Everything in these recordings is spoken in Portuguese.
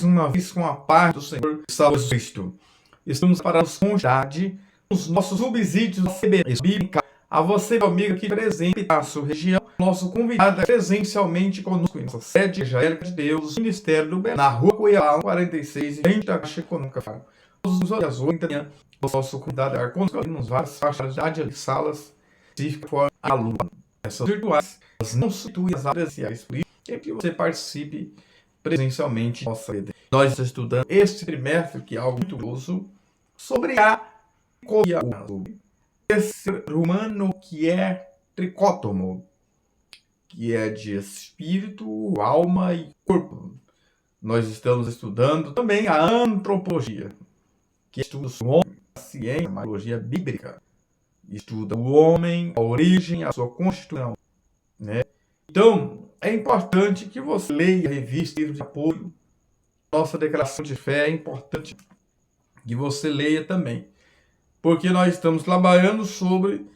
uma vez com a paz do Senhor salvo Cristo. Estamos para a constante os nossos subsídios bíblica. A você, meu amigo aqui presente na sua região, nosso convidado é presencialmente conosco em nossa sede evangélica de Deus, Ministério do Bem, na rua Cuiabá, 46, em frente da Caixa Econômica. Todos os dias 8 da manhã, o nosso convidado é conosco nos várias faixas de salas específicas for aluno. Essas virtuais não substituem as áreas sociais, por isso é que você participe presencialmente da nossa rede. Nós estamos estudando este trimestre, que é algo muito uso, sobre a psicologia humana. Esse ser humano que é tricótomo, que é de espírito, alma e corpo. Nós estamos estudando também a antropologia, que estuda o homem, a ciência, a biologia bíblica. Estuda o homem, a origem, a sua constituição. Né? Então, é importante que você leia a revista Livro de Apoio. Nossa declaração de fé é importante que você leia também. Porque nós estamos trabalhando sobre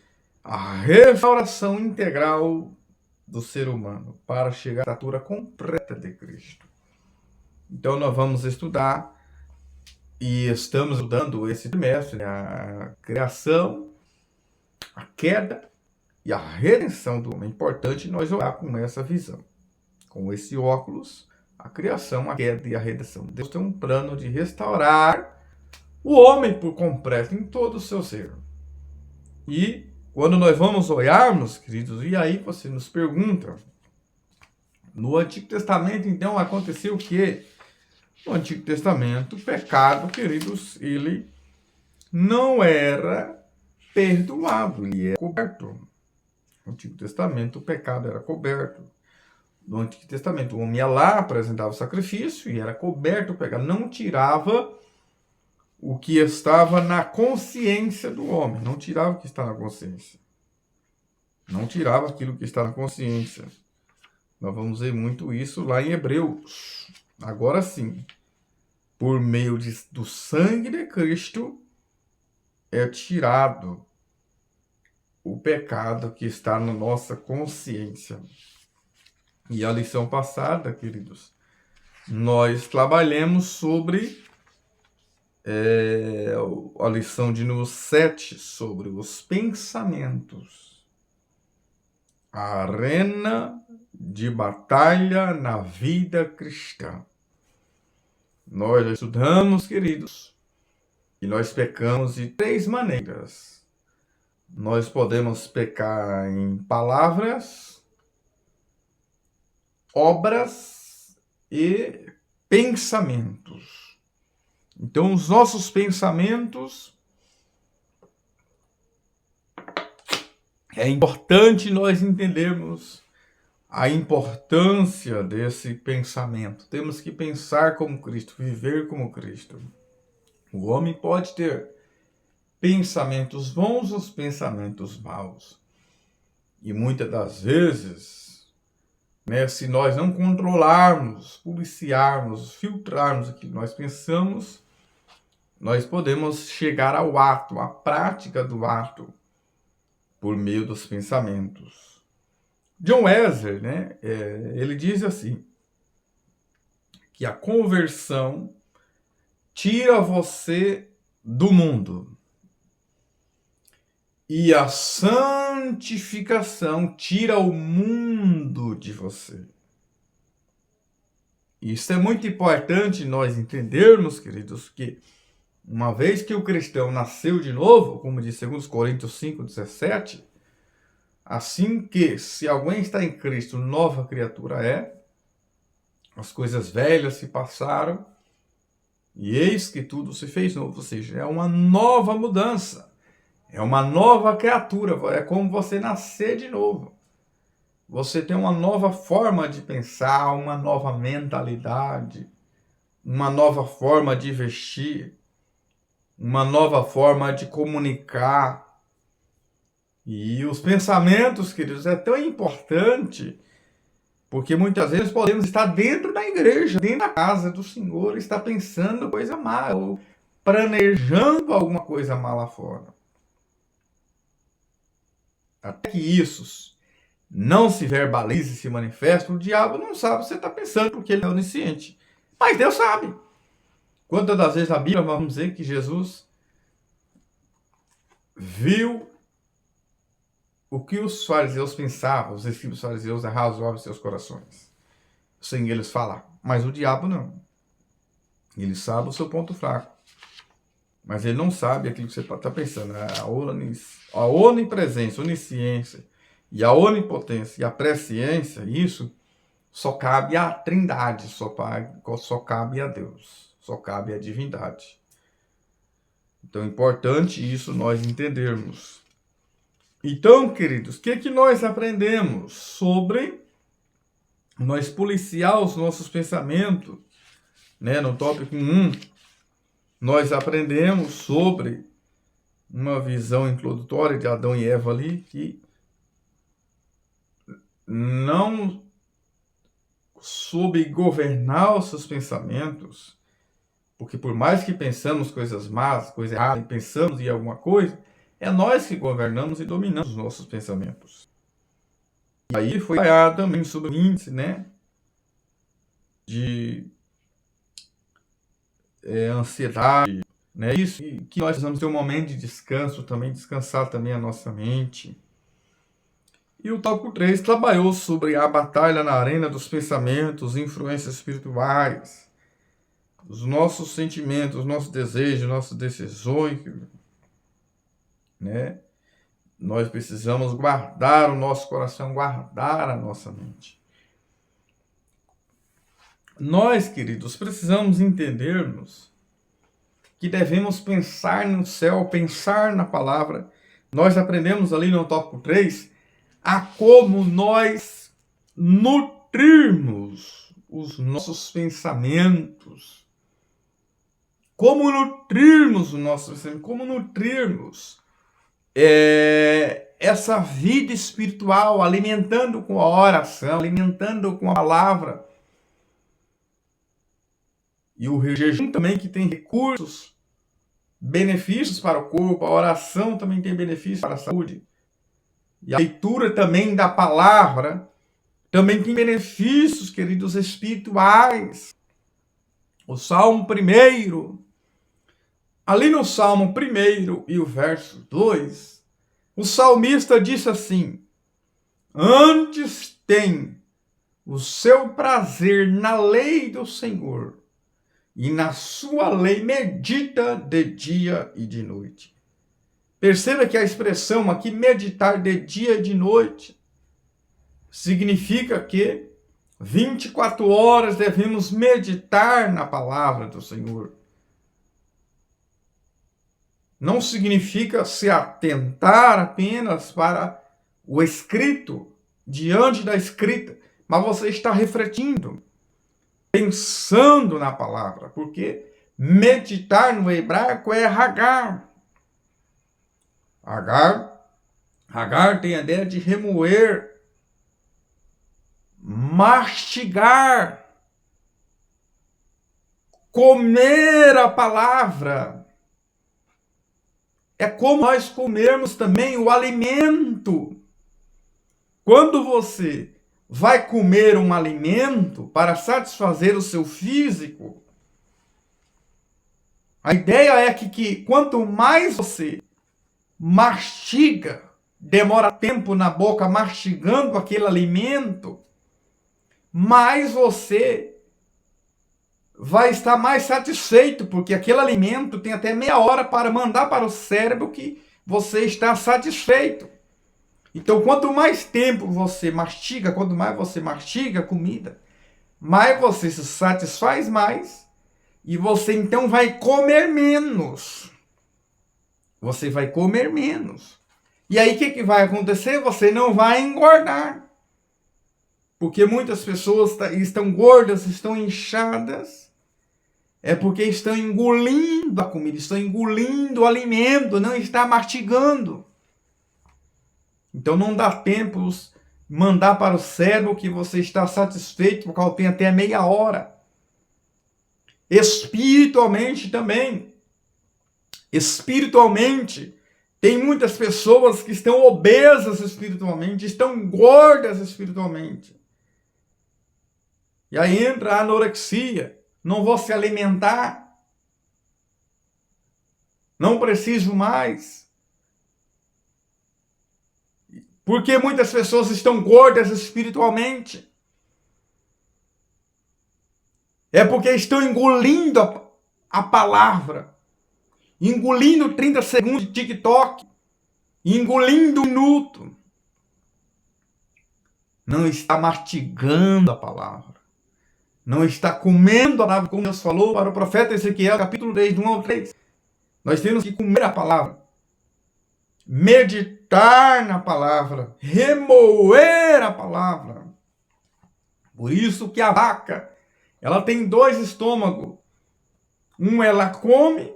a restauração integral do ser humano para chegar à estatura completa de Cristo. Então nós vamos estudar e estamos estudando esse trimestre, né, a criação, a queda e a redenção do homem. É importante nós olhar com essa visão, com esse óculos, a criação, a queda e a redenção. Deus tem um plano de restaurar o homem por completo em todo o seu ser. E quando nós vamos olharmos, queridos, e aí você nos pergunta, no Antigo Testamento, então, aconteceu o quê? No Antigo Testamento, o pecado, queridos, ele não era perdoado, ele era coberto. No Antigo Testamento, o pecado era coberto. No Antigo Testamento, o homem ia lá, apresentava o sacrifício e era coberto o pecado, não tirava o que estava na consciência do homem. Não tirava o que está na consciência. Não tirava aquilo que está na consciência. Nós vamos ver muito isso lá em Hebreus. Agora sim, por meio do sangue de Cristo, é tirado o pecado que está na nossa consciência. E a lição passada, queridos, nós trabalhamos sobre a lição de número 7 sobre os pensamentos. A arena de batalha na vida cristã. Nós já estudamos, queridos, e nós pecamos de 3 maneiras. Nós podemos pecar em palavras, obras e pensamentos. Então, os nossos pensamentos, é importante nós entendermos a importância desse pensamento. Temos que pensar como Cristo, viver como Cristo. O homem pode ter pensamentos bons ou pensamentos maus. E muitas das vezes, né, se nós não controlarmos, policiarmos, filtrarmos o que nós pensamos, nós podemos chegar ao ato, à prática do ato, por meio dos pensamentos. John Wesley, né, ele diz assim, que a conversão tira você do mundo e a santificação tira o mundo de você. Isso é muito importante nós entendermos, queridos, que uma vez que o cristão nasceu de novo, como diz 2 Coríntios 5,17, assim que, se alguém está em Cristo, nova criatura é, as coisas velhas se passaram, e eis que tudo se fez novo, ou seja, é uma nova mudança, é uma nova criatura, é como você nascer de novo. Você tem uma nova forma de pensar, uma nova mentalidade, uma nova forma de vestir, uma nova forma de comunicar. E os pensamentos, queridos, é tão importante, porque muitas vezes podemos estar dentro da igreja, dentro da casa do Senhor, estar pensando coisa má, ou planejando alguma coisa má lá fora. Até que isso não se verbalize e se manifeste, o diabo não sabe o que você está pensando, porque ele é onisciente. Mas Deus sabe. Quantas das vezes na Bíblia vamos dizer que Jesus viu o que os fariseus pensavam, os escribas fariseus arrazoavam em seus corações, sem eles falar. Mas o diabo não. Ele sabe o seu ponto fraco. Mas ele não sabe aquilo que você está pensando. A onipresença, onisciência e a onipotência e a presciência, isso só cabe à Trindade, só cabe a Deus, só cabe à divindade. Então é importante isso nós entendermos. Então, queridos, o que nós aprendemos sobre nós policiar os nossos pensamentos? No tópico 1, nós aprendemos sobre uma visão introdutória de Adão e Eva ali, que não soube governar os seus pensamentos, porque por mais que pensamos coisas más, coisas erradas, e pensamos em alguma coisa, é nós que governamos e dominamos os nossos pensamentos. E aí foi falado também sobre o índice, de ansiedade, isso, e que nós precisamos ter um momento de descanso também, descansar também a nossa mente. E o tópico 3 trabalhou sobre a batalha na arena dos pensamentos, influências espirituais, os nossos sentimentos, os nossos desejos, nossas decisões, Nós precisamos guardar o nosso coração, guardar a nossa mente. Nós, queridos, precisamos entendermos que devemos pensar no céu, pensar na palavra. Nós aprendemos ali no tópico 3 a como nós nutrirmos os nossos pensamentos. Como nutrirmos o nosso pensamento, como nutrirmos essa vida espiritual, alimentando com a oração, alimentando com a palavra. E o jejum também, que tem recursos, benefícios para o corpo, a oração também tem benefícios para a saúde. E a leitura também da palavra também tem benefícios, queridos, espirituais. O Salmo 1, ali no Salmo 1 e o verso 2, o salmista disse assim: antes tem o seu prazer na lei do Senhor, e na sua lei medita de dia e de noite. Perceba que a expressão aqui, meditar de dia e de noite, significa que 24 horas devemos meditar na palavra do Senhor. Não significa se atentar apenas para o escrito, diante da escrita, mas você está refletindo, pensando na palavra, porque meditar no hebraico é hagar. Hagar tem a ideia de remoer, mastigar, comer a palavra. É como nós comermos também o alimento. Quando você vai comer um alimento para satisfazer o seu físico, a ideia é que quanto mais você mastiga, demora tempo na boca mastigando aquele alimento, mais você vai estar mais satisfeito, porque aquele alimento tem até meia hora para mandar para o cérebro que você está satisfeito. Então, quanto mais tempo você mastiga, quanto mais você mastiga a comida, mais você se satisfaz mais, e você então vai comer menos. Você vai comer menos. E aí o que vai acontecer? Você não vai engordar. Porque muitas pessoas estão gordas, estão inchadas, é porque estão engolindo a comida, estão engolindo o alimento, não está mastigando. Então não dá tempo de mandar para o cérebro que você está satisfeito, porque tem até meia hora. Espiritualmente também. Espiritualmente, tem muitas pessoas que estão obesas espiritualmente, estão gordas espiritualmente. E aí entra a anorexia, Não vou se alimentar. Não preciso mais. Porque muitas pessoas estão gordas espiritualmente. É porque estão engolindo a palavra. Engolindo 30 segundos de TikTok. Engolindo um minuto. Não está mastigando a palavra. Não está comendo a palavra, como Deus falou para o profeta Ezequiel, capítulo 3, do 1 ao 3. Nós temos que comer a palavra. Meditar na palavra. Remoer a palavra. Por isso que a vaca, ela tem 2 estômagos. Um ela come,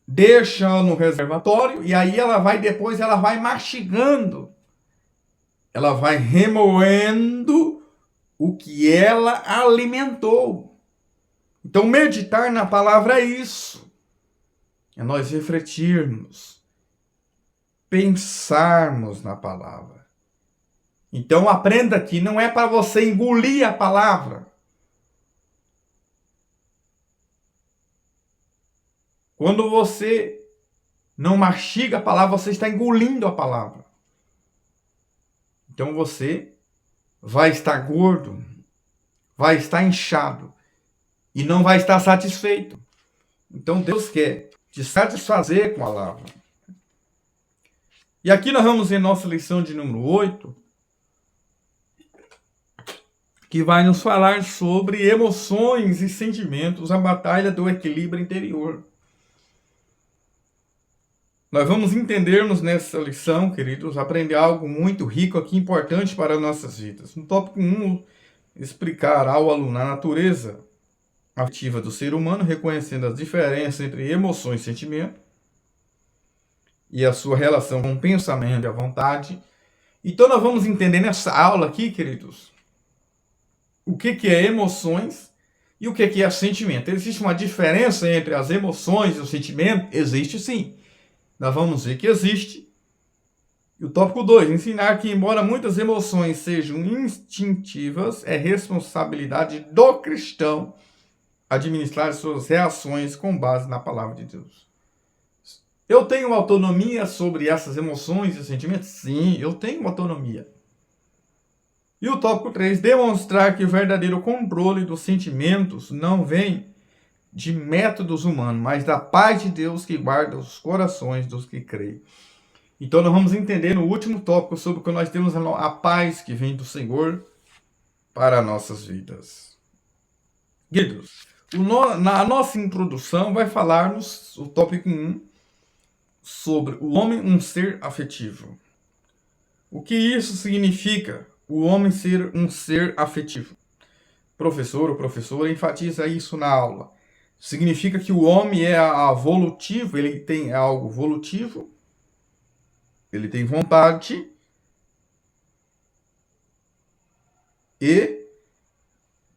deixa no reservatório, e aí depois ela vai mastigando. Ela vai remoendo o que ela alimentou. Então, meditar na palavra é isso. É nós refletirmos, pensarmos na palavra. Então, aprenda que não é para você engolir a palavra. Quando você não mastiga a palavra, você está engolindo a palavra. Então, você vai estar gordo, vai estar inchado e não vai estar satisfeito. Então Deus quer te satisfazer com a palavra. E aqui nós vamos ver nossa lição de número 8, que vai nos falar sobre emoções e sentimentos, a batalha do equilíbrio interior. Nós vamos entendermos nessa lição, queridos, aprender algo muito rico aqui, importante para nossas vidas. No tópico 1, explicar ao aluno a natureza afetiva do ser humano, reconhecendo as diferenças entre emoções e sentimento, e a sua relação com o pensamento e a vontade. Então nós vamos entender nessa aula aqui, queridos, o que é emoções e o que é sentimento. Existe uma diferença entre as emoções e o sentimento? Existe sim. Nós vamos ver que existe. E o tópico 2, ensinar que embora muitas emoções sejam instintivas, é responsabilidade do cristão administrar suas reações com base na palavra de Deus. Eu tenho autonomia sobre essas emoções e sentimentos? Sim, eu tenho autonomia. E o tópico 3, demonstrar que o verdadeiro controle dos sentimentos não vem de métodos humanos, mas da paz de Deus que guarda os corações dos que creem. Então nós vamos entender no último tópico sobre que nós temos a paz que vem do Senhor para nossas vidas. Queridos, na nossa introdução vai falar-nos o tópico 1 sobre o homem um ser afetivo. O que isso significa? O homem ser um ser afetivo. Professor ou professora enfatiza isso na aula. Significa que o homem é volutivo, ele tem algo volutivo, ele tem vontade e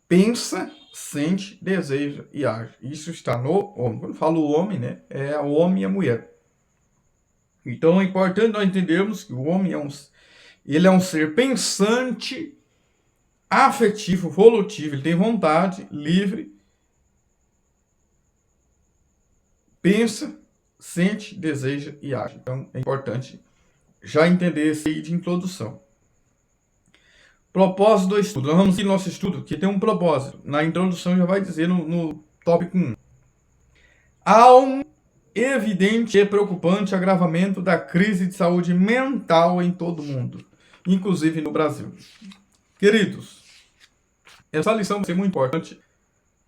pensa, sente, deseja e age. Isso está no homem. Quando eu falo homem, né, é o homem e a mulher. Então é importante nós entendermos que o homem ele é um ser pensante, afetivo, volutivo, ele tem vontade, livre, pensa, sente, deseja e age. Então é importante já entender esse aí de introdução. Propósito do estudo. Nós vamos seguir nosso estudo, que tem um propósito. Na introdução já vai dizer no tópico 1. Há um evidente e preocupante agravamento da crise de saúde mental em todo o mundo, inclusive no Brasil. Queridos, essa lição vai ser muito importante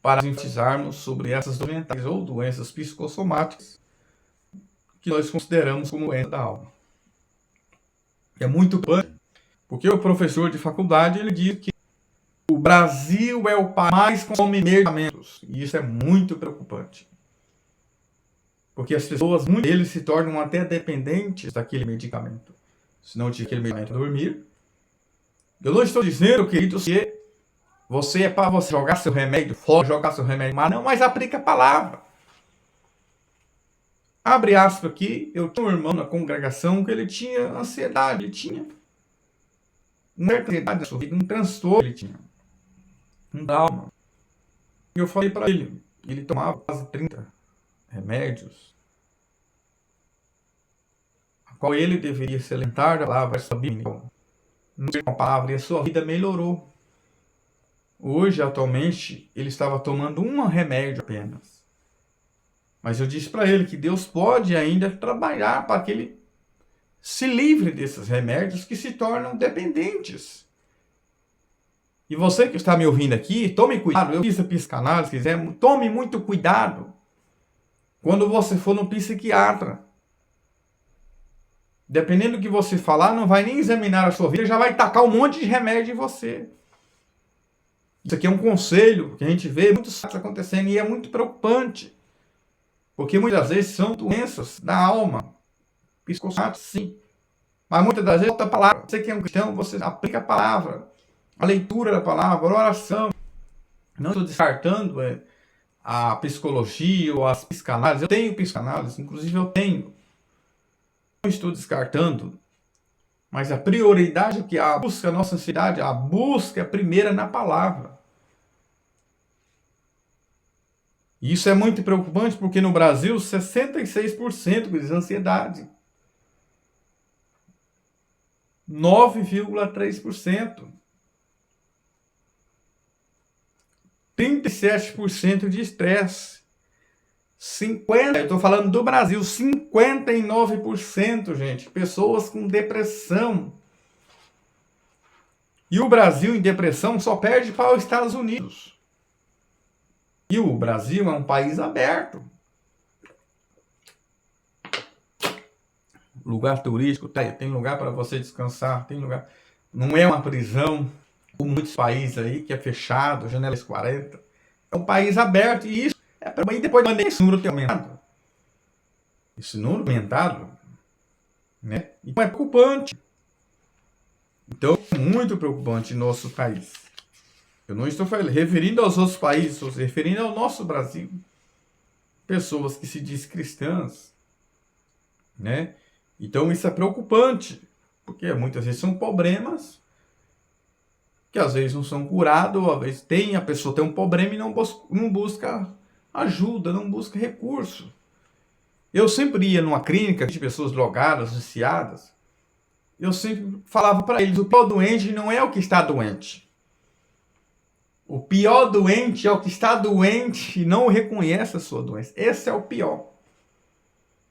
para enfatizarmos sobre essas doenças mentais ou doenças psicossomáticas que nós consideramos como doença da alma. É muito importante, porque o professor de faculdade ele diz que o Brasil é o país mais consome medicamentos, e isso é muito preocupante. Porque as pessoas, muitos deles se tornam até dependentes daquele medicamento. Se não tiver aquele medicamento dormir. Eu não estou dizendo, queridos, que você é para você jogar seu remédio fora, jogar seu remédio, mas aplica a palavra. Abre aspas aqui, eu tinha um irmão na congregação que ele tinha ansiedade, ele tinha uma certa ansiedade na sua vida, um transtorno ele tinha, um trauma. Eu falei para ele tomava quase 30 remédios, a qual ele deveria se alimentar da palavra, sabia, não ser uma palavra, e a sua vida melhorou. Hoje, atualmente, ele estava tomando um remédio apenas. Mas eu disse para ele que Deus pode ainda trabalhar para que ele se livre desses remédios que se tornam dependentes. E você que está me ouvindo aqui, tome cuidado. Eu fiz a psicanálise, quiser, tome muito cuidado quando você for no psiquiatra. Dependendo do que você falar, não vai nem examinar a sua vida, já vai tacar um monte de remédio em você. Isso aqui é um conselho que a gente vê muitos casos acontecendo e é muito preocupante. Porque muitas vezes são doenças da alma. Psicossomatias, sim. Mas muitas das vezes, outra palavra. Você que é um cristão, você aplica a palavra. A leitura da palavra, a oração. Não estou descartando a psicologia ou as psicanálises. Eu tenho psicanálise, inclusive eu tenho. Não estou descartando. Mas a prioridade é que a busca, a nossa ansiedade, a busca é primeira na palavra. E isso é muito preocupante porque no Brasil 66% diz ansiedade. 9,3%. 37% de estresse. 50%, eu estou falando do Brasil, 59%, gente, pessoas com depressão. E o Brasil em depressão só perde para os Estados Unidos. E o Brasil é um país aberto. Lugar turístico, tem lugar para você descansar, tem lugar. Não é uma prisão, como muitos países aí, que é fechado, janelas 40. É um país aberto e isso é para mim depois de esse número ter aumentado. Esse número aumentado, né? Então é preocupante. Então é muito preocupante em nosso país. Eu não estou falando, referindo aos outros países, estou referindo ao nosso Brasil. Pessoas que se dizem cristãs, né? Então isso é preocupante, porque muitas vezes são problemas que às vezes não são curados, às vezes a pessoa tem um problema e não busca ajuda, não busca recurso. Eu sempre ia numa clínica de pessoas drogadas, viciadas, eu sempre falava para eles, o pior doente não é o que está doente. O pior doente é o que está doente e não reconhece a sua doença. Esse é o pior.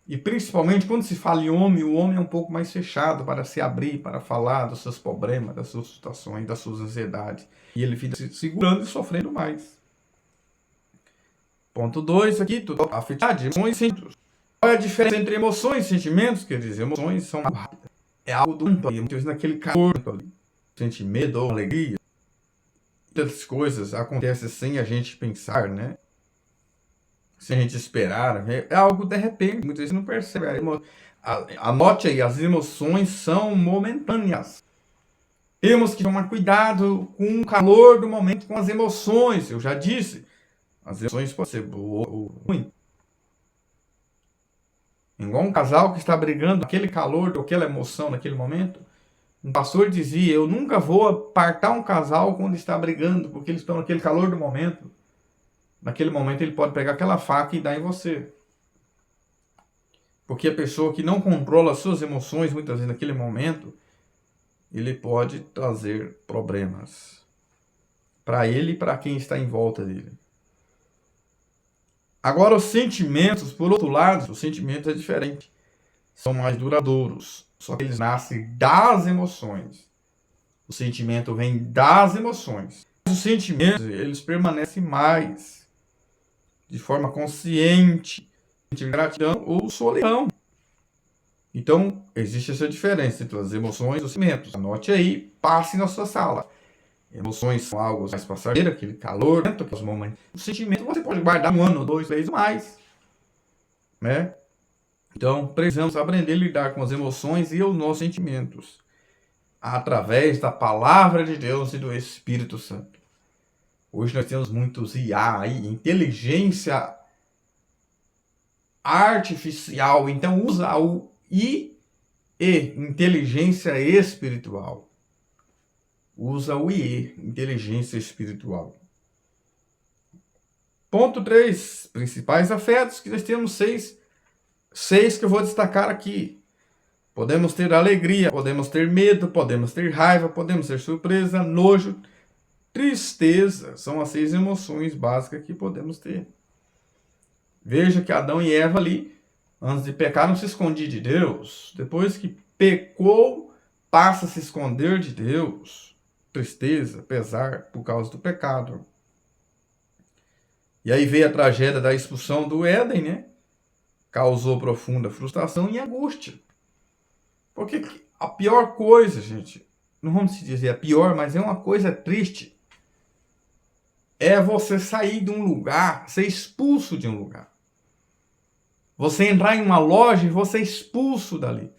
E principalmente quando se fala em homem, o homem é um pouco mais fechado para se abrir, para falar dos seus problemas, das suas situações, das suas ansiedades. E ele fica se segurando e sofrendo mais. Ponto 2 aqui, tudo afetividade, emoções e sentimentos. Qual é a diferença entre emoções e sentimentos? Quer dizer, emoções são rápidas. É algo do mundo, muitas vezes naquele calor ali. Sente medo ou alegria. Muitas coisas acontecem sem a gente pensar, né? Sem a gente esperar. É algo de repente, muitas vezes não percebe. Anote aí, as emoções são momentâneas. Temos que tomar cuidado com o calor do momento, com as emoções. Eu já disse, as emoções podem ser boas ou ruins. Igual um casal que está brigando, aquele calor, aquela emoção naquele momento. Um pastor dizia, eu nunca vou apartar um casal quando está brigando, porque eles estão naquele calor do momento. Naquele momento ele pode pegar aquela faca e dar em você. Porque a pessoa que não controla as suas emoções, muitas vezes naquele momento, ele pode trazer problemas para ele e para quem está em volta dele. Agora os sentimentos, por outro lado, os sentimentos é diferente. São mais duradouros. Só que eles nascem das emoções. O sentimento vem das emoções. Os sentimentos, eles permanecem mais de forma consciente, gratidão ou solidão. Então, existe essa diferença entre as emoções e os sentimentos. Anote aí, passe na sua sala. Emoções são algo mais passageiro, aquele calor, aqueles momentos. O sentimento você pode guardar 1 ano, 2, 3 mais. Né? Então, precisamos aprender a lidar com as emoções e os nossos sentimentos através da palavra de Deus e do Espírito Santo. Hoje nós temos muitos IA, inteligência artificial, então usa o I e inteligência espiritual. Usa o IE, inteligência espiritual. Ponto 3. Principais afetos, que nós temos seis que eu vou destacar aqui. Podemos ter alegria, podemos ter medo, podemos ter raiva, podemos ter surpresa, nojo, tristeza. São as 6 emoções básicas que podemos ter. Veja que Adão e Eva ali, antes de pecar, não se escondiam de Deus. Depois que pecou, passa a se esconder de Deus. Tristeza, pesar, por causa do pecado. E aí veio a tragédia da expulsão do Éden, né? Causou profunda frustração e angústia. Porque a pior coisa, gente, não vamos dizer a pior, mas é uma coisa triste, é você sair de um lugar, ser expulso de um lugar. Você entrar em uma loja e você ser expulso dali.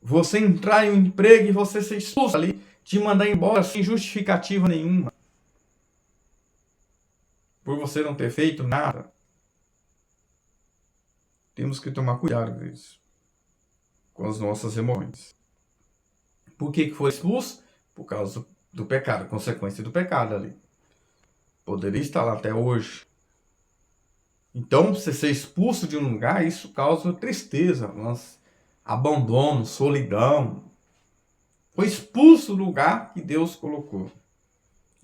Você entrar em um emprego e você ser expulso dali, te mandar embora sem justificativa nenhuma. Por você não ter feito nada. Temos que tomar cuidado com isso. Com as nossas emoções. Por que foi expulso? Por causa do pecado, consequência do pecado ali. Poderia estar lá até hoje. Então, você ser expulso de um lugar, isso causa tristeza, abandono, solidão. Foi expulso do lugar que Deus colocou.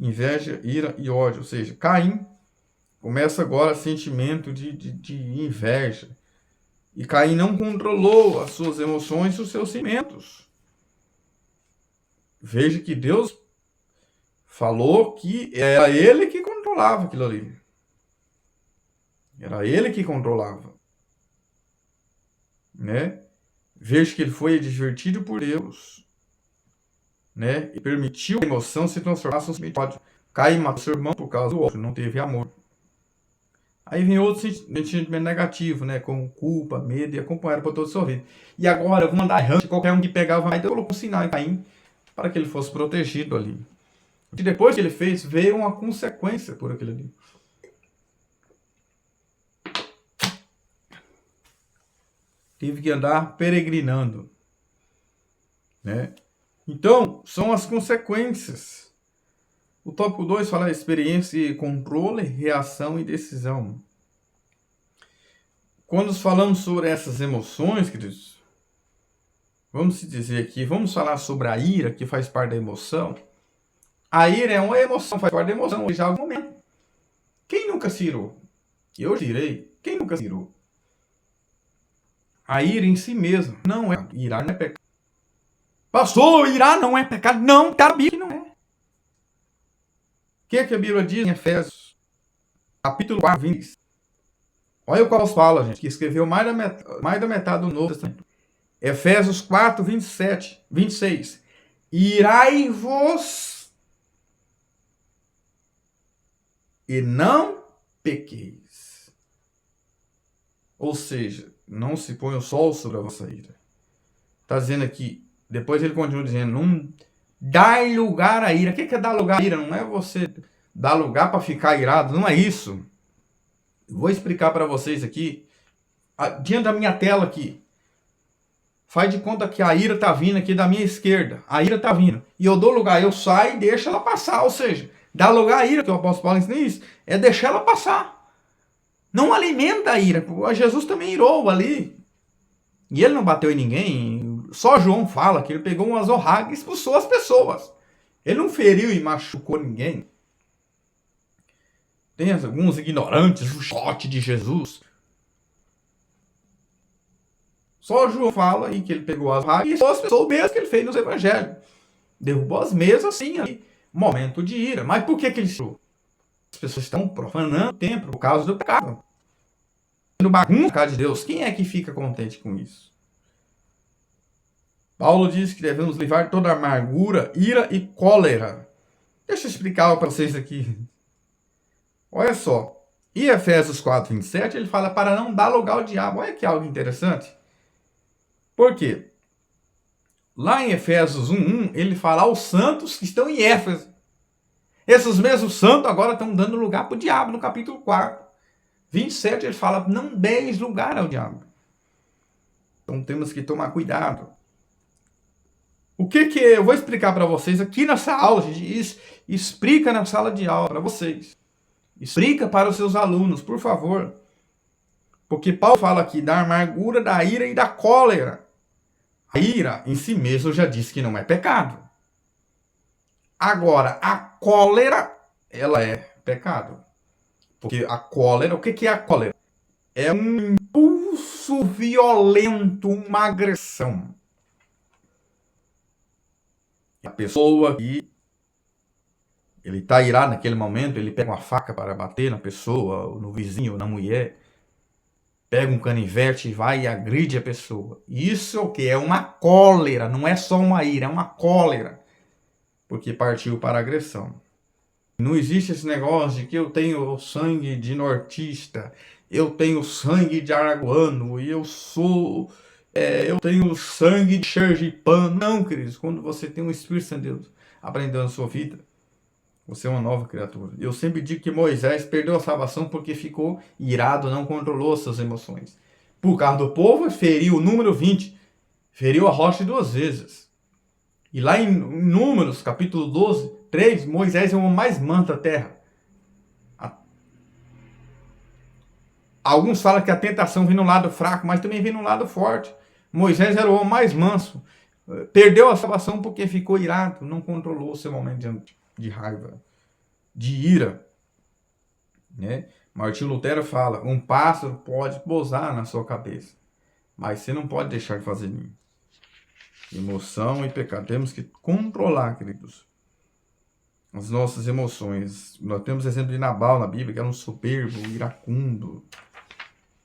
Inveja, ira e ódio. Ou seja, Caim começa agora sentimento de inveja. E Caim não controlou as suas emoções e os seus sentimentos. Veja que Deus falou que era ele que controlava aquilo ali. Era ele que controlava. Né? Veja que ele foi advertido por Deus. Né? E permitiu que a emoção se transformasse em ódio. Caim matou seu irmão por causa do ódio, não teve amor. Aí vem outro sentimento negativo, né? Como culpa, medo e acompanhado por toda a sua vida. E agora eu vou mandar errante, qualquer um que pegava mais, colocou um sinal em Caim para que ele fosse protegido ali. E depois que ele fez, veio uma consequência por aquilo ali. Tive que andar peregrinando. Né? Então, são as consequências. O tópico 2 fala experiência, controle, reação e decisão. Quando falamos sobre essas emoções, queridos, vamos dizer aqui, vamos falar sobre a ira, que faz parte da emoção. A ira é uma emoção, faz parte da emoção, já há algum momento. Quem nunca se irou? Eu irei. Quem nunca se irou? A ira em si mesma não é. Irar não é pecado. Pastor, irar não é pecado. Não, tá na Bíblia, não é. O que é que a Bíblia diz em Efésios? Capítulo 4, 20. Olha o qual fala, gente, que escreveu mais da metade do Novo Testamento. Efésios 4, 27, 26. Irai-vos e não pequeis. Ou seja, não se põe o sol sobre a vossa ira. Está dizendo aqui, depois ele continua dizendo, não dai lugar à ira. O que é dar lugar à ira? Não é você dar lugar para ficar irado, não é isso. Vou explicar para vocês aqui, diante da minha tela aqui. Faz de conta que a ira está vindo aqui da minha esquerda. A ira está vindo. E eu dou lugar, eu saio e deixo ela passar. Ou seja, dar lugar à ira, que o apóstolo Paulo ensina isso, é deixar ela passar. Não alimenta a ira. Jesus também irou ali. E ele não bateu em ninguém. Só João fala que ele pegou uma zorraga e expulsou as pessoas. Ele não feriu e machucou ninguém. Tem alguns ignorantes, o chote de Jesus. Só João fala aí que ele pegou as zorragas e expulsou as pessoas, o mesmo que ele fez nos evangelhos. Derrubou as mesas assim, ali. Momento de ira. Mas por que ele expulsou? As pessoas estão profanando o templo por causa do pecado. No bagunça a casa de Deus. Quem é que fica contente com isso? Paulo diz que devemos livrar toda amargura, ira e cólera. Deixa eu explicar para vocês aqui. Olha só. Em Efésios 4, 27, ele fala para não dar lugar ao diabo. Olha que algo interessante. Por quê? Lá em Efésios 1, ele fala aos santos que estão em Éfeso. Esses mesmos santos agora estão dando lugar para o diabo no capítulo 4. 27, ele fala, não deis lugar ao diabo. Então temos que tomar cuidado. O que eu vou explicar para vocês aqui nessa aula, gente, explica na sala de aula para vocês. Explica para os seus alunos, por favor. Porque Paulo fala aqui da amargura, da ira e da cólera. A ira em si mesmo já disse que não é pecado. Agora, a cólera, ela é pecado. Porque a cólera, o que é a cólera? É um impulso violento, uma agressão. A pessoa que ele está irado naquele momento, ele pega uma faca para bater na pessoa, ou no vizinho, ou na mulher, pega um canivete e vai e agride a pessoa. Isso é o que? É uma cólera, não é só uma ira, é uma cólera, porque partiu para a agressão. Não existe esse negócio de que eu tenho sangue de nortista, eu tenho sangue de araguano, e eu tenho sangue de sergipano. Não, queridos, quando você tem o Espírito Santo de Deus aprendendo a sua vida, você é uma nova criatura. Eu sempre digo que Moisés perdeu a salvação porque ficou irado, não controlou suas emoções. Por causa do povo, feriu o número 20, feriu a rocha 2 vezes. E lá em Números, capítulo 12, 3, Moisés é o homem mais manso da terra. Alguns falam que a tentação vem no lado fraco, mas também vem no lado forte. Moisés era o homem mais manso. Perdeu a salvação porque ficou irado, não controlou o seu momento de raiva, de ira. Né? Martinho Lutero fala, um pássaro pode pousar na sua cabeça, mas você não pode deixar de fazer ninho. Emoção e pecado. Temos que controlar, queridos, as nossas emoções. Nós temos exemplo de Nabal na Bíblia, que era um soberbo, iracundo.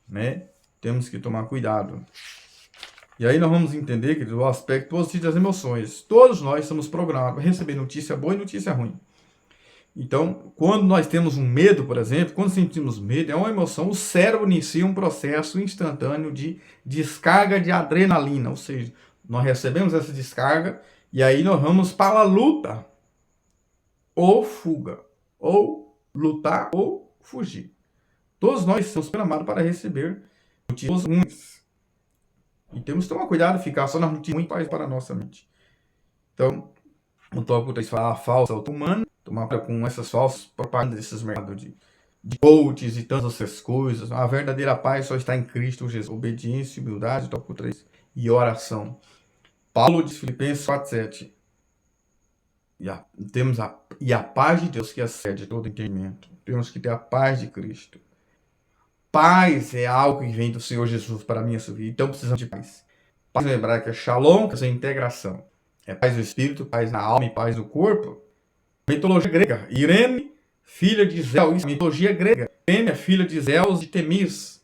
Né? Temos que tomar cuidado. E aí nós vamos entender, queridos, o aspecto positivo das emoções. Todos nós somos programados para receber notícia boa e notícia ruim. Então, quando nós temos um medo, por exemplo, quando sentimos medo, é uma emoção, o cérebro inicia um processo instantâneo de descarga de adrenalina, ou seja, nós recebemos essa descarga e aí nós vamos para a luta ou fuga, ou lutar ou fugir. Todos nós somos programados para receber notícias ruins. E temos que tomar cuidado e ficar só nas notícias ruins para a nossa mente. Então, o tópico 3 fala a falsa auto-humana, tomar cuidado com essas falsas propagandas desses mercados de coaches e tantas essas coisas. A verdadeira paz só está em Cristo Jesus. Obediência, humildade, tópico 3. E oração. Paulo diz Filipenses 4:7. E a paz de Deus que excede todo entendimento. Temos que ter a paz de Cristo. Paz é algo que vem do Senhor Jesus para a minha vida. Então precisamos de paz. Paz no hebraico é shalom, que é integração. É paz do espírito, paz na alma e paz no corpo. Mitologia grega. Irene, filha de Zeus. Mitologia grega. Irene é filha de Zeus de Temis.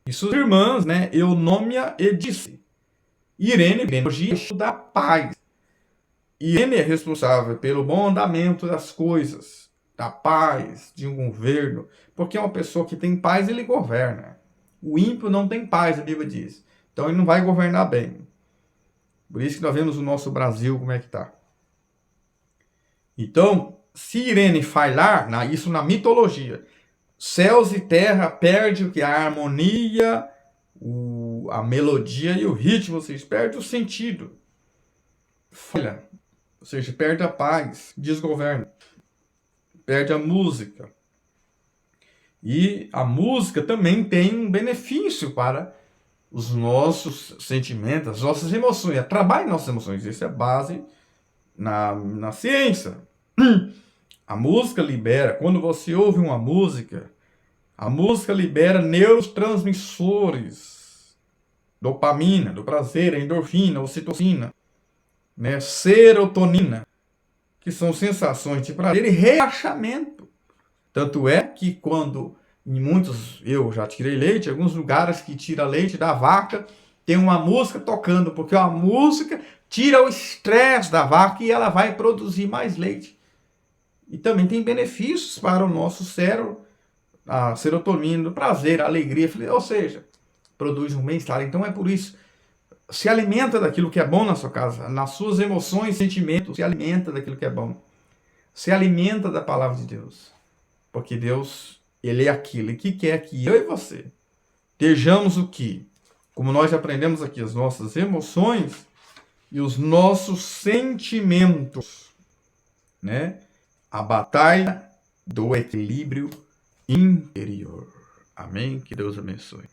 E suas irmãs, né? Eunômia e Dice. Irene, mitologia da paz. Irene é responsável pelo bom andamento das coisas, da paz, de um governo, porque é uma pessoa que tem paz, ele governa. O ímpio não tem paz, a Bíblia diz. Então ele não vai governar bem. Por isso que nós vemos o nosso Brasil como é que está. Então, se Irene falhar, isso na mitologia, céus e terra perde o que? A harmonia, a melodia e o ritmo, ou seja, perde o sentido. Falha. Ou seja, perde a paz, desgoverna, perde a música. E a música também tem um benefício para os nossos sentimentos, as nossas emoções. Trabalhe nossas emoções, isso é base na ciência. A música libera, quando você ouve uma música, a música libera neurotransmissores, dopamina, do prazer, endorfina, ocitocina, né, serotonina, que são sensações de prazer e relaxamento. Tanto é que quando, em muitos, eu já tirei leite, em alguns lugares que tira leite da vaca, tem uma música tocando, porque a música tira o estresse da vaca e ela vai produzir mais leite. E também tem benefícios para o nosso cérebro, a serotonina, o prazer, a alegria, ou seja, produz um bem-estar. Então é por isso, se alimenta daquilo que é bom na sua casa, nas suas emoções, sentimentos, se alimenta daquilo que é bom. Se alimenta da palavra de Deus. Porque Deus, Ele é aquilo que quer que eu e você estejamos o que? Como nós aprendemos aqui, as nossas emoções e os nossos sentimentos, né? A batalha do equilíbrio interior. Amém? Que Deus abençoe.